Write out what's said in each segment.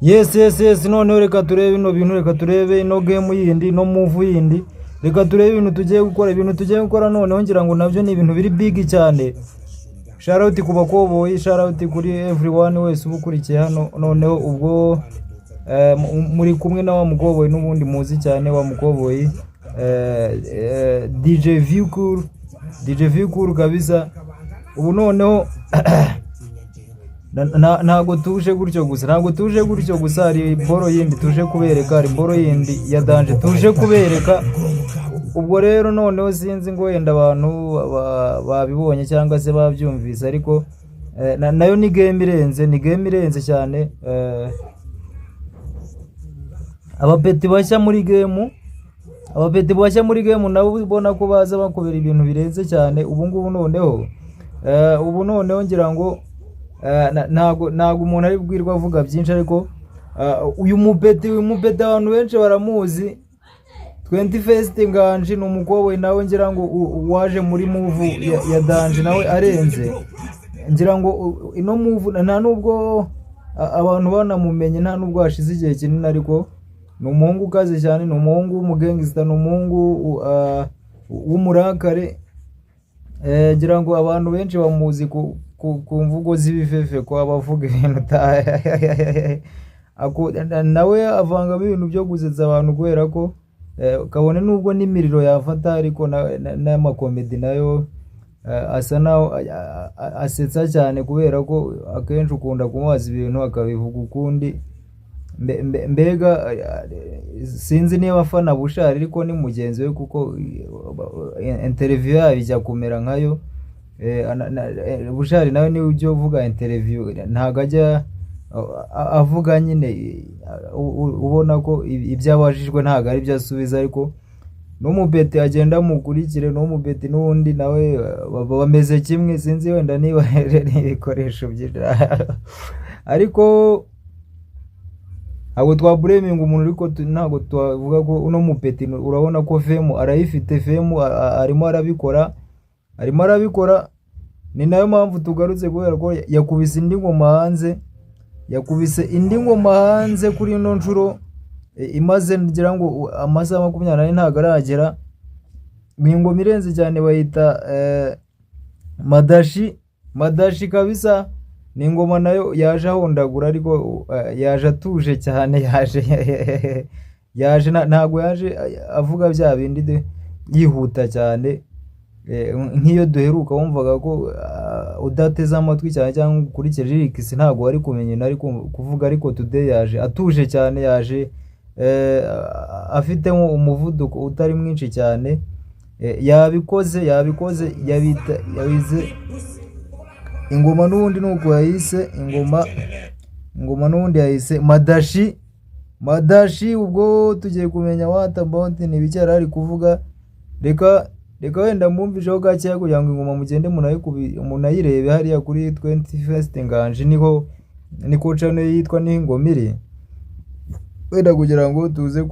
yes none reka turebe ino bintu, reka turebe ino game yindi no move yindi, reka turebe ibintu tugiye gukora noneho ngira ngo navyo ni ibintu biri big cyane. Shout out ku bakoboyi, shout out kuri everyone wese ubukurikiye hano noneho ubwo muri kumwe na wa mukoboyi n'ubundi muzi cyane wa mukoboyi DJ Vicool kabisa. Ubu noneho ntago tuje gutyo gusa, hari boro yindi tuje kubereka, hari boro yindi ya danje tuje kubereka. Ubwo rero noneho sinzi ngo wenda abantu babibonye cyangwa se babyumvise, ariko nayo ni game irenze cyane. Abapeti bashya muri game nabo ubona ko baza bakubera ibintu birenze cyane. Ubu noneho ngira ngo ntago umuntu ari bwirwa avuga byinshi, ariko uyu mupeti abantu benshi baramuzi. 21st Nganji ni umukobwa nawe ngira ngo waje muri move ya danje nawe arenze. Ngira ngo ino move nta nubwo abantu banamumenye, nta nubwo hashize igihe kinini, ariko ni umuhungu ukaze cyane, ni umuhungu w'umugangster, ni umuhungu w'umurakare. Ngira ngo abantu benshi bamuzi ku mvugo z'ibifefe, ko abavuga ibintu nawe avanga ibintu byo gusetsa abantu, kubera ko kabone nubwo n'imiriro yafata, ariko n'amakomedi nayo asa naho asetsa cyane, kubera ko akenshi ukunda kumubaza ibintu akabivuga ukundi. Mbega sinzi niba afana Bushari, ariko ni mugenzi we, kuko interview yabijya kumera nkayo. Bushari nawe ni ujye uvuga interview, ntago ajya avuga nyine ubona ko ibyabajijwe ntago ari byo asubiza, ariko n'umubeti agenda mukurikire, n'umubeti n'undi nawe bameze kimwe. Sinzi wenda niba ibikoresho by'ira, ariko abo twabureminga umuntu, ariko ntago twavuga ko uno mupeti urabona ko femu arayifite, femu arimo arabikora. Ni nayo mpamvu tugarutse, kubera ko yakubise indi ngoma hanze kuri ino nshuro, imaze ngira ngo amasaha 24 ntago aragera. Ni ingoma irenze cyane, bayita Madashi kabisa. Ni ingoma nayo yaje ahondagura, ariko yaje atuje cyane, yaje ntago yaje avuga bya bindi yihuta cyane. Nk'iyo duheruka wumvaga ko udateze amatwi cyane cyangwa ukurikije lyrics ntago wari kumenya ariko kuvuga, ariko today yaje atuje cyane, yaje afitemo umuvuduko utari mwinshi cyane. Yabikoze yabize ingoma n'ubundi nuko yayise ingoma n'ubundi yayise Madashi. Ubwo tugiye kumenya what about ni bicyara ari kuvuga. Reka wenda mwumvisheho gake kugira ngo ingoma mugende munayirebe hariya kuri 21st Nganji, niko channel yitwa n'ingoma iri. Wenda kugira ngo tuze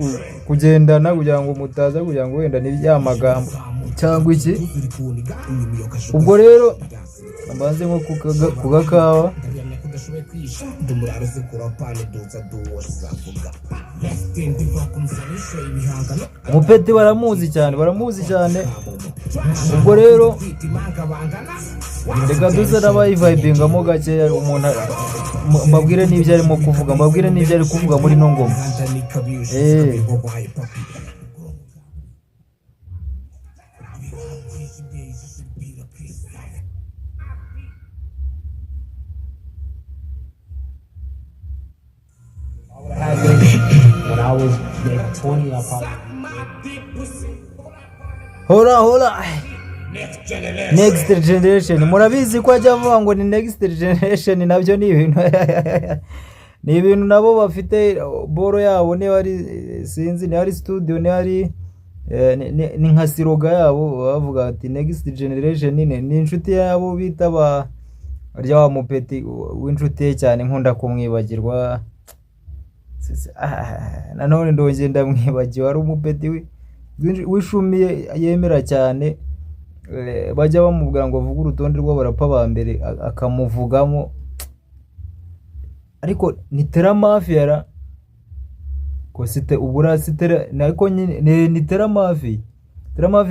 kugendana, kugira ngo mutaza kugira ngo wenda n'ibyamagambo cyangwa iki. Ubwo rero mbanze nko kugakawa. Mupeti baramuzi cyane. Ubwo rero reka duze n'abayivibingamo gake, umuntu mbabwire n'ibyo arimo kuvuga, muri no ngoma. When I was maybe 20, I probably... Hola. Next generation. Murabizi ko ajya avuga ngo ni next generation, nabyo ni ibintu nabo bafite boro yabo, ni bari sinzi, ni ari studio, ni ari ni nka siroga yabo, bavuga ati next generation. Ni inshuti yabo bita ba rya wa mupeti w'inshuti cyane, nkunda kumwibagirwa. Nanone ndongenda mwibagiwe, ari umupeti wishumiye yemera cyane. Bajya bamubwira ngo vuga urutonde rw'abarapa ba mbere, akamuvugamo. ariko ni Tera Mafia ra ko site ubura site nako nyine ni Tera Mafia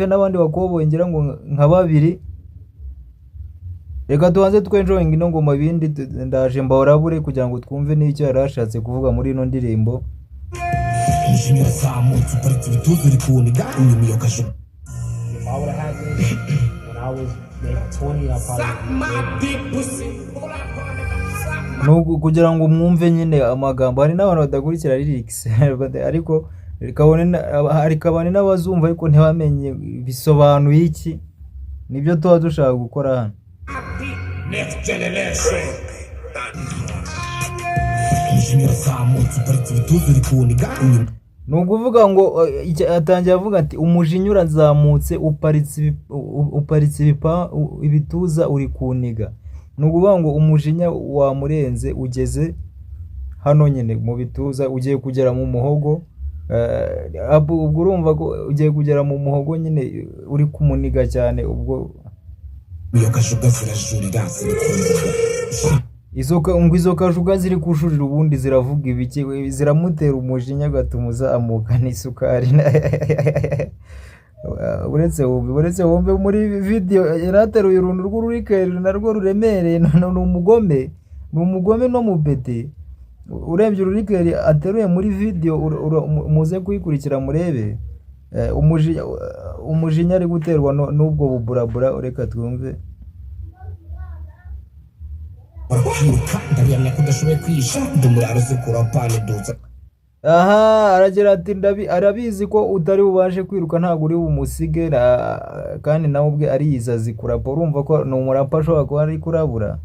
n'abandi bakoboye ngira ngo nka babiri. Reka tubanze twenjoying ino ngoma bindi ndaje mbaorabure kugira ngo twumve n'icyo yarashatse kuvuga muri ino ndirimbo. Nuko kugira ngo mwumve nyine amagambo, hari n'abantu badakurikira lyrics ariko hari kabone n'abazumva ariko ntibamenye bisobanuye iki. Nibyo tuba dushaka gukora hano. Next generation. Nukuvuga ngo atangiye avuga ati umujinya urazamutse uparitse ibituza uri kuniga. Nukuvuga ngo umujinya wamurenze ugeze hano nyine mu bituza, ugiye kugera mu muhogo. Ubwo urumva ko ugiye kugera mu muhogo nyine uri kumuniga cyane. Ubwo izo kajuga ziri kushurira ubundi ziravuga ibiki, ziramutera umujinya gatuma uzamuka n'isukari. uretse wumve muri video yarateruye uruntu rw'ururikeri narwo ruremereye. Ni umugome no mu bete. Urebye ururikeri ateruye muri video muze kuyikurikira murebe umujinya ari guterwa n'ubwo buburabura. Ureka twumve. Aha aragira ati arabizi ko utari bubashe kwiruka ntabwo uri bumusige, kandi nawe ubwe ariyizazi kurapa. Urumva ko ni umurapa ashobora kuba ari kurabura.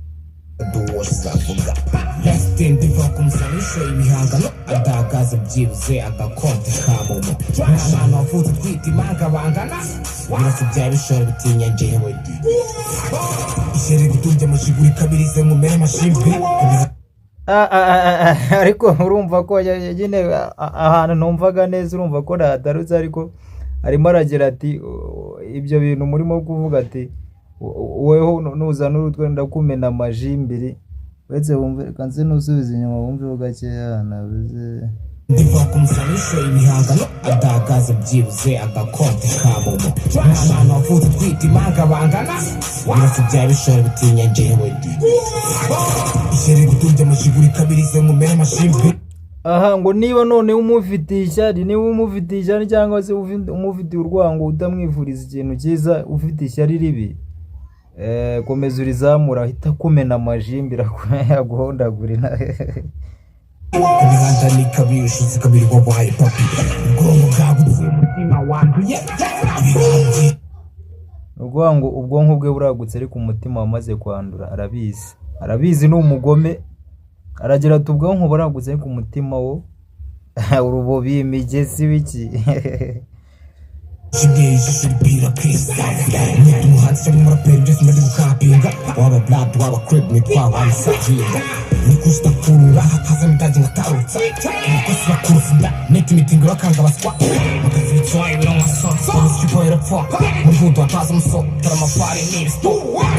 Ndiva kumusanisha ibihangano adagaze byibuze agakonte kamomo n'abantu bavuze twita imanga bangana birasa bya bishora bitinya njyewe ishyari gutunze amashiguri kabirize nkumere amashimbi. Ariko urumva ko nyine ahantu numvaga neza, urumva ko radarutse, ariko arimo aragira ati ibyo bintu murimo kuvuga ati weho nuzana urutwe ndakumena amajimbiri. Wetse wumve kanze nusubiza inyuma wumve gakeya nabize. Ndiva kumusanisha ibihangano adagaze byibuze agakonte kamomo n'abantu bavuze twita imanga bangana birasa bya bishora bitinya njyewe ishyari gutunze amashiguri kabirize nkumere amashimbi. Aha ngo niba none umufitiye ishyari cyangwa se umufitiye urwango utamwifuriza ikintu cyiza, ufite ishyari ribi, komeza urizamura hita kumena amajimbira yaguhondagurina. Imihanda ni kabiri ushize kabiri wabaye papi ubwonko bwagutse umutima wanduye. Ubwonko bwe buragutse ariko umutima wamaze kwandura. Arabizi ni umugome. Aragira ati ubwonko buragutse ariko umutima wo urubobi imigezi biki. Shigeye shiripira Chris ni umuhanzi muri rapper just muri gukapinga waba blood waba crib ni twaba sahinga ni kustakurura hakaza mitaji ngatarutsa ni kustakurufunda net meeting bakanga baswa makazi twaye no masonso sipo erapfa muvuto ataza muso taramapari ni sto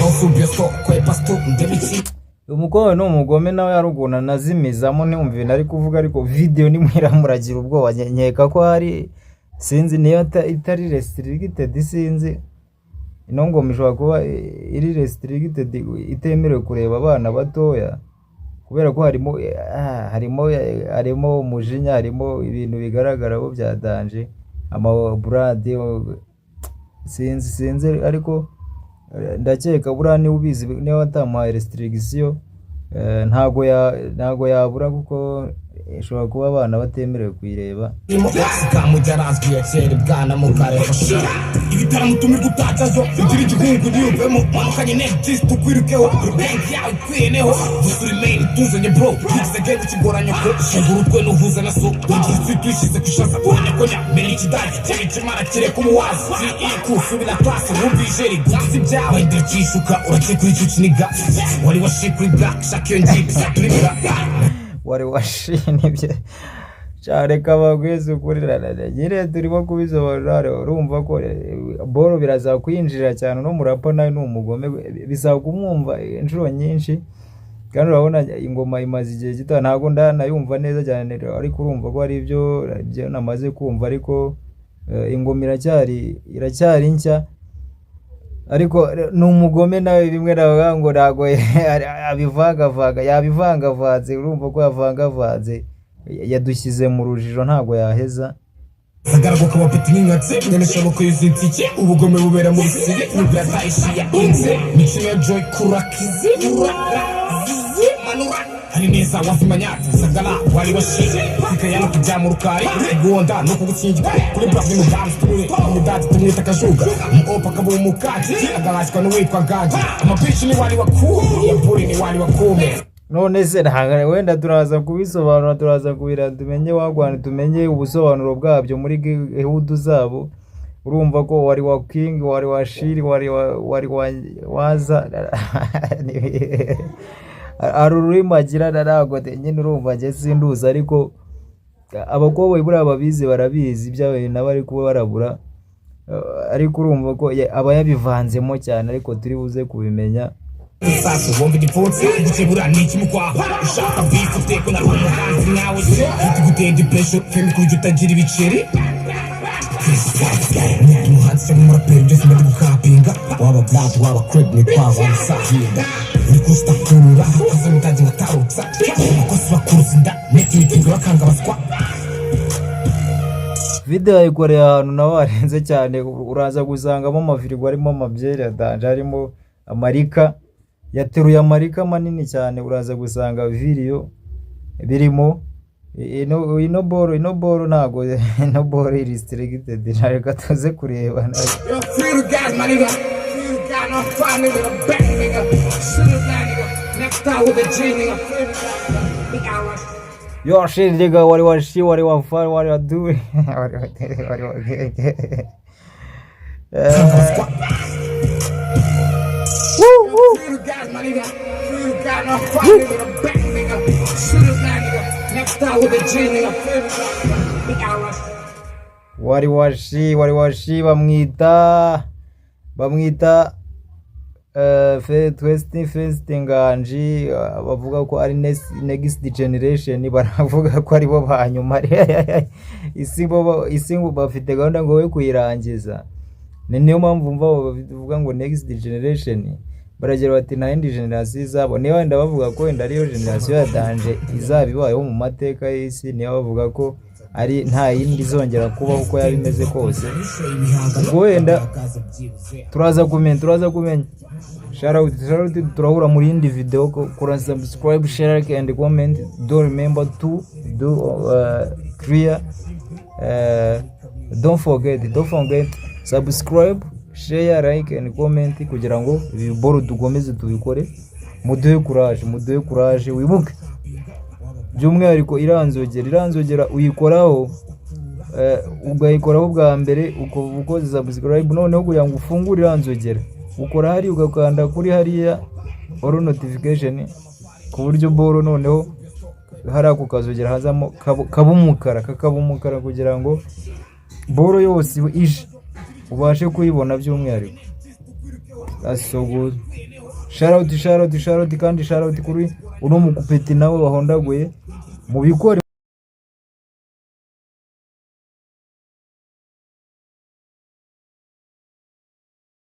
osubye sto kwe pasto ndemici. Umukobwa no umugome nawe yaruguna nazimizamo numve nari kuvuga, ariko video ni mwiramuragira ubwoba nyeka ko hari sinzi niyo itari restricted. Sinzi ino ngoma ishobora kuba iri restricted itemerewe kureba abana batoya, kubera ko harimo umujinya, harimo ibintu bigaragara bo byadanje amaburade. Sinzi ariko ndakeka buriya niba ubizi niba watamaye restriction ntago yabura, kuko ishobora kuba abana batemerewe kuyireba. Kamujarazwi yakere bwana mukarefasha ibitara mutumirwa utacazo igira igihungu niyumvemo mamukanye next tukwirukeho bank yawe kwiyeneho dusuri main tuzanye bro bigize kigoranye ko shingurutwe nuhuza na so igihe twishize kushaza kubanya konya mbere ikidagi cy'imara kireka umuwazi iyi kusubira class rubije rigutse byawe ndikishuka urakekuri cy'ikiniga wari washikuri black shakyo ngibi saturibwa wari washinibye cyane kabagweze kurirana nyire turimo kubisobanura. Urumva ko boro biraza kwinjira cyane no murapa nayo n'umugome bisaba kumwumva inshuro nyinshi kandi urabona ingoma imaze igihe gito ntago ndanayumva neza cyane ariko urumva ko ari ibyo namaze kumva ariko ingoma iracyari nshya ariko ni umugome nawe bimwe navuga ngo ntago yabivangavanze urumva ko yavangavanze yadushyize mu rujijo ntago yaheza Agarago kaba peti nk'ingatse mwene shaboko y'izitike ubugome bubera mu bisiri n'ubwa tayishiya inze mikino ya joy kurakize urazize manura hari neza wafimanyati sagala wali washije kikayana kujya mu rukari gonda no kugutsingika kuri bravi mu dance turi mu dance tumwita kajuga mu opa kabo mu kati agarashwa n'uwitwa gaji amapichi ni wali wakuru yapuri ni wali wakume none se wenda turaza kubisobanura turaza kubira tumenye wagwana tumenye ubusobanuro bwabyo muri ehudu zabo urumva ko wari wa king wari wa shiri wari waza arurimo agira narago nyine urumva nge sinduza ariko abakobwa buri ababizi barabizi ibyawe nabari kuba barabura ariko urumva ko aba yabivanzemo cyane ariko turi buze kubimenya Sasa wombi dipotsi gukebura niki mukwaha ushaka beef uteko na umuhanzi nyawe se gutenda pressure kandi kujya utagira ibiceri umuhanzi mu raperi byose ndi gukapinga waba blood waba crib ni kwa wasahinda uri kustakurura azamutaje ngatarutsa abakozi bakuruzinda neti nipinga bakanga baswa video ikoreye ahantu nawe arenze cyane uraza gusangamo amafirigo arimo amabyeri adanje harimo amarika yateruye amarika manini cyane uraza gusanga video birimo ino boro ntago ino boro restricted ntareka tuze kureba yo shit nigga wari wafari wari wadui wari washi bamwita First Nganji bavuga ko ari next generation baravuga ko ari bo banyuma isi ngo bafite gahunda ngo we kuyirangiza niyo mpamvu mva bavuga ngo next generation baragira bati na indi generation zabo niyo wenda bavuga ko wenda ariyo generation ya danje izabibayeho mu mateka y'isi niyo bavuga ko ari nta yindi zongera kuba uko yabimeze kose wenda turaza kumenya shout turahura muri indi video kora subscribe share and comment. Don't remember to do clear don't forget subscribe share like and comment kugira ngo ibiboro tugomeze tubikore muduhe courage wibuke by'umwihariko iranzogera uyikoraho ugayikoraho bwa mbere uko subscribe noneho kugira ngo ufungure iranzogera ukora hari ugakanda kuri hariya all notification ku buryo boro noneho hari ako kazogera hazamo kakabumukara kugira ngo boro yose ije ubashe kuyibona by'umwihariko. That's so good. Shout out kandi shout out kuri uno mukupeti nawe wahondaguye mu bikore